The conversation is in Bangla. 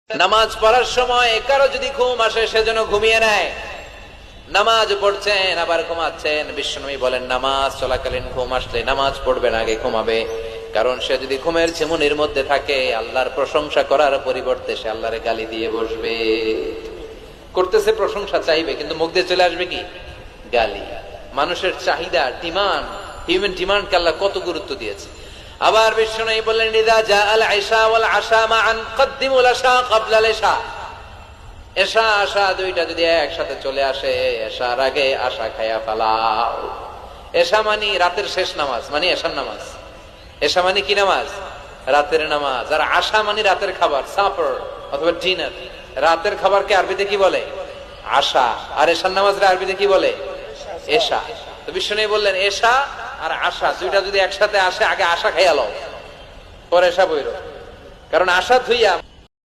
নামাজ পড়ার সময় কারো যদি ঘুম আসে সেজন্য ঘুমিয়ে নেয়। নামাজ পড়ছেন আবার ঘুমাচ্ছেন, বিশ্বনবী বলেন নামাজ চলাকালীন ঘুম আসলে নামাজ পড়বেন, আগে ঘুমাবে। কারণ সে যদি ঘুমের ঝিমুনির মধ্যে থাকে আল্লাহর প্রশংসা করার পরিবর্তে সে আল্লাহরে গালি দিয়ে বসবে। করতেছে প্রশংসা চাইবে, কিন্তু মুখ দিয়ে চলে আসবে কি? গালি। মানুষের চাহিদা, ডিমান্ড, হিউম্যান ডিমান্ডকে আল্লাহ কত গুরুত্ব দিয়েছে। আবার বিশ্বনবী বললেন ইদা জাআল ইশা ওয়াল আশা মান কদ্দিমুল আশা ক্বাবলাল ইশা। এশা আশা দুইটা যদি একসাথে চলে আসে, এশার আগে আশা খায়া ফেলাও। এশা মানে রাতের শেষ নামাজ, মানে এশার নামাজ। এশা মানে কি নামাজ? রাতের নামাজ। আর আশা মানে রাতের খাবার, সাপার অথবা ডিনার। রাতের খাবারকে আরবিতে কি বলে? আশা। আর এশার নামাজটা আরবিতে কি বলে? এশা। তো বিশ্বনবী বললেন এশা আর আশা দুইটা যদি একসাথে আসে আগে আশা খাইয়া লও, পরে এশা বইরো। কারণ আশা ধুইয়া